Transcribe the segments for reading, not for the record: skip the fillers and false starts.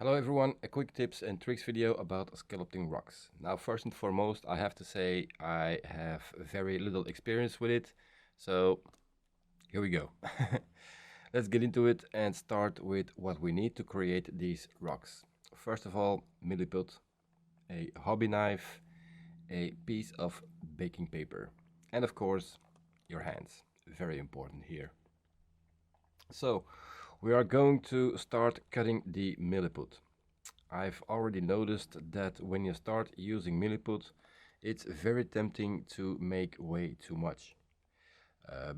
Hello everyone, a quick tips and tricks video about sculpting rocks. Now first and foremost I have to say I have very little experience with it, so here we go. Let's get into it and start with what we need to create these rocks. First of all, milliput, a hobby knife, a piece of baking paper, and of course your hands, very important here. So we are going to start cutting the milliput. I've already noticed that when you start using milliput, it's very tempting to make way too much.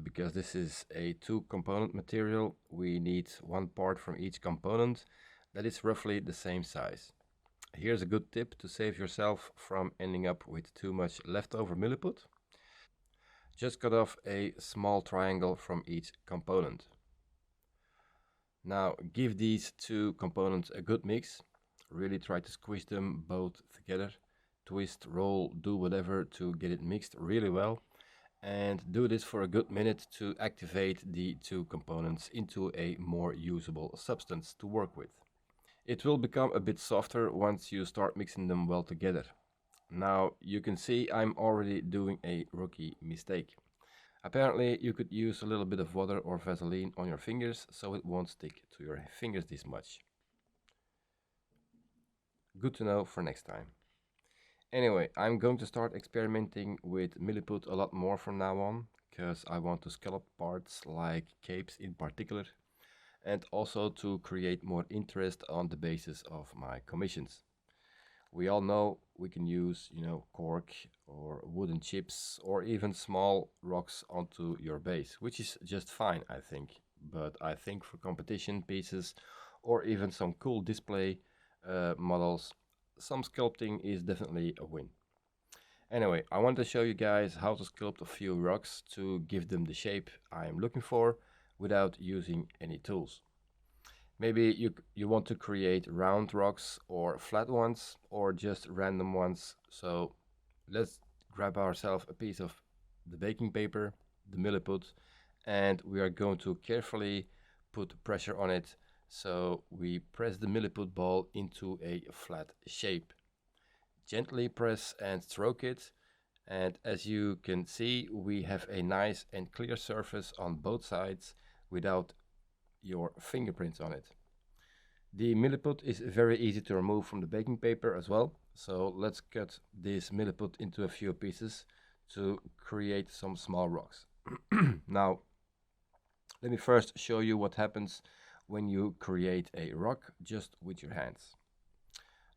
Because this is a two-component material, we need one part from each component that is roughly the same size. Here's a good tip to save yourself from ending up with too much leftover milliput. Just cut off a small triangle from each component. Now give these two components a good mix. Really try to squish them both together. Twist, roll, do whatever to get it mixed really well. And do this for a good minute to activate the two components into a more usable substance to work with. It will become a bit softer once you start mixing them well together. Now you can see I'm already doing a rookie mistake. Apparently you could use a little bit of water or Vaseline on your fingers so it won't stick to your fingers this much. Good to know for next time. Anyway, I'm going to start experimenting with milliput a lot more from now on, because I want to scallop parts like capes in particular, and also to create more interest on the basis of my commissions. We all know we can use, cork or wooden chips or even small rocks onto your base, which is just fine, I think. But I think for competition pieces or even some cool display models, some sculpting is definitely a win. Anyway, I want to show you guys how to sculpt a few rocks to give them the shape I am looking for without using any tools. Maybe you want to create round rocks or flat ones or just random ones. So let's grab ourselves a piece of the baking paper, the milliput, and we are going to carefully put pressure on it. So we press the milliput ball into a flat shape. Gently press and stroke it, and as you can see we have a nice and clear surface on both sides without your fingerprints on it. The milliput is very easy to remove from the baking paper as well, so let's cut this milliput into a few pieces to create some small rocks. Now let me first show you what happens when you create a rock just with your hands.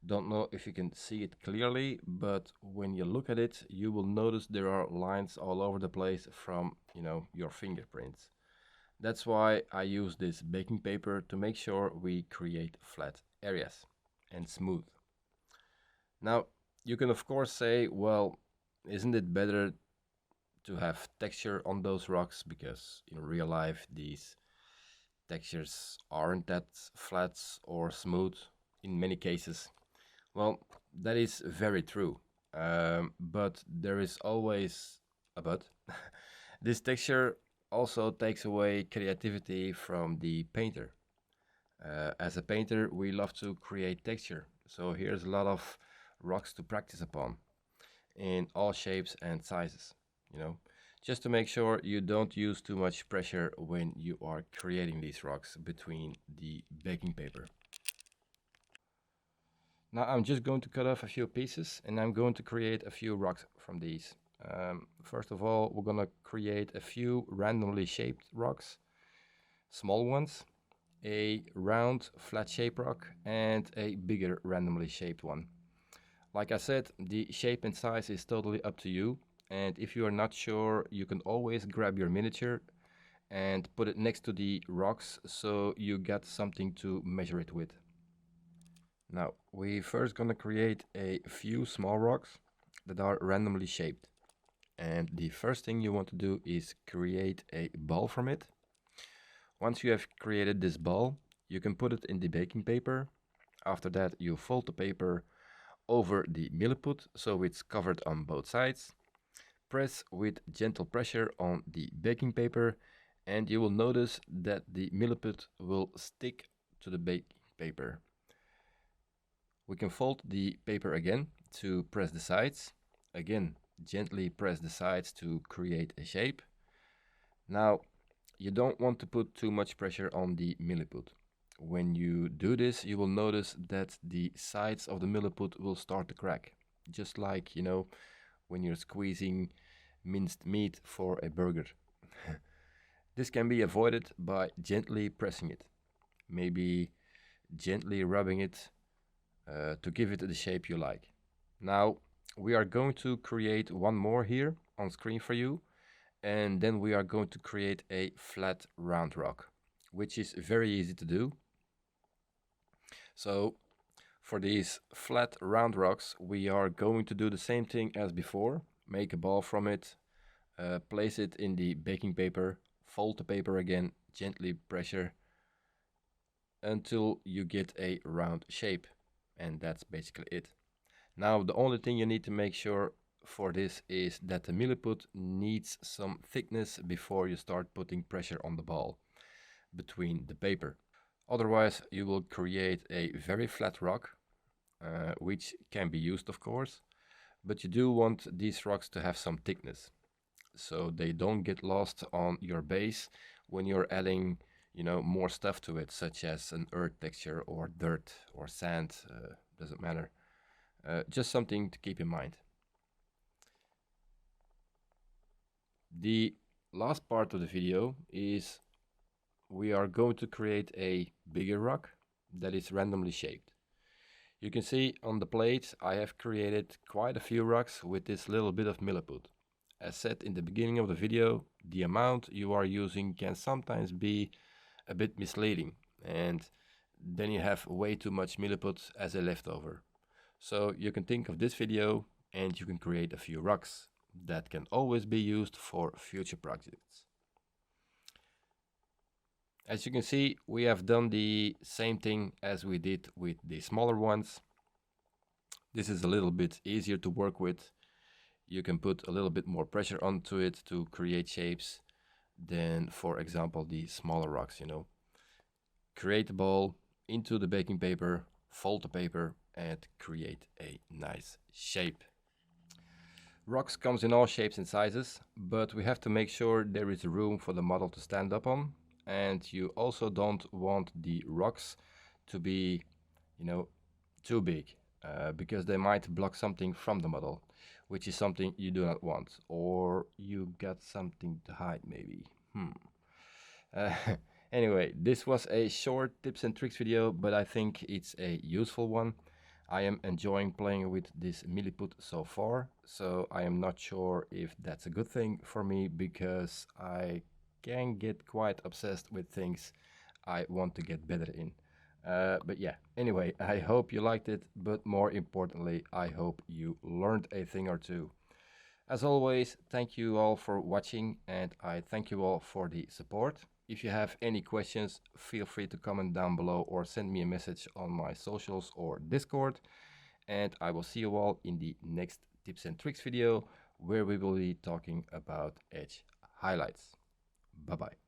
Don't know if you can see it clearly, but when you look at it, you will notice there are lines all over the place from, your fingerprints. That's why I use this baking paper to make sure we create flat areas and smooth. Now, you can of course say, well, isn't it better to have texture on those rocks, because in real life these textures aren't that flat or smooth in many cases. Well, that is very true, but there is always a but. This texture also takes away creativity from the painter. As a painter, we love to create texture, so here's a lot of rocks to practice upon in all shapes and sizes, just to make sure you don't use too much pressure when you are creating these rocks between the baking paper. Now I'm just going to cut off a few pieces and I'm going to create a few rocks from these. First of all, we're gonna create a few randomly shaped rocks, small ones, a round flat shape rock, and a bigger randomly shaped one. Like I said, the shape and size is totally up to you, and if you are not sure, you can always grab your miniature and put it next to the rocks so you get something to measure it with. Now, we first gonna create a few small rocks that are randomly shaped. And the first thing you want to do is create a ball from it. Once you have created this ball, you can put it in the baking paper. After that, you fold the paper over the milliput so it's covered on both sides. Press with gentle pressure on the baking paper and you will notice that the milliput will stick to the baking paper. We can fold the paper again to press the sides. Again, gently press the sides to create a shape. Now, you don't want to put too much pressure on the milliput. When you do this, you will notice that the sides of the milliput will start to crack. Just like, when you're squeezing minced meat for a burger. This can be avoided by gently pressing it. Maybe gently rubbing it to give it the shape you like. Now, we are going to create one more here on screen for you. And then we are going to create a flat round rock, which is very easy to do. So for these flat round rocks, we are going to do the same thing as before. Make a ball from it, place it in the baking paper, fold the paper again, gently pressure until you get a round shape. And that's basically it. Now, the only thing you need to make sure for this is that the milliput needs some thickness before you start putting pressure on the ball between the paper. Otherwise, you will create a very flat rock, which can be used, of course, but you do want these rocks to have some thickness so they don't get lost on your base when you're adding, more stuff to it, such as an earth texture or dirt or sand, doesn't matter. Just something to keep in mind. The last part of the video is we are going to create a bigger rock that is randomly shaped. You can see on the plate I have created quite a few rocks with this little bit of milliput. As said in the beginning of the video, the amount you are using can sometimes be a bit misleading, and then you have way too much milliput as a leftover. So you can think of this video and you can create a few rocks that can always be used for future projects. As you can see, we have done the same thing as we did with the smaller ones. This is a little bit easier to work with. You can put a little bit more pressure onto it to create shapes than, for example, the smaller rocks, Create the ball into the baking paper, fold the paper, and create a nice shape. Rocks comes in all shapes and sizes, but we have to make sure there is room for the model to stand up on. And you also don't want the rocks to be, too big, because they might block something from the model, which is something you do not want. Or you got something to hide, maybe. Anyway, this was a short tips and tricks video, but I think it's a useful one. I am enjoying playing with this milliput so far, so I am not sure if that's a good thing for me, because I can get quite obsessed with things I want to get better in. But yeah, anyway, I hope you liked it, but more importantly, I hope you learned a thing or two. As always, thank you all for watching, and I thank you all for the support. If you have any questions, feel free to comment down below or send me a message on my socials or Discord. And I will see you all in the next tips and tricks video, where we will be talking about edge highlights. Bye bye.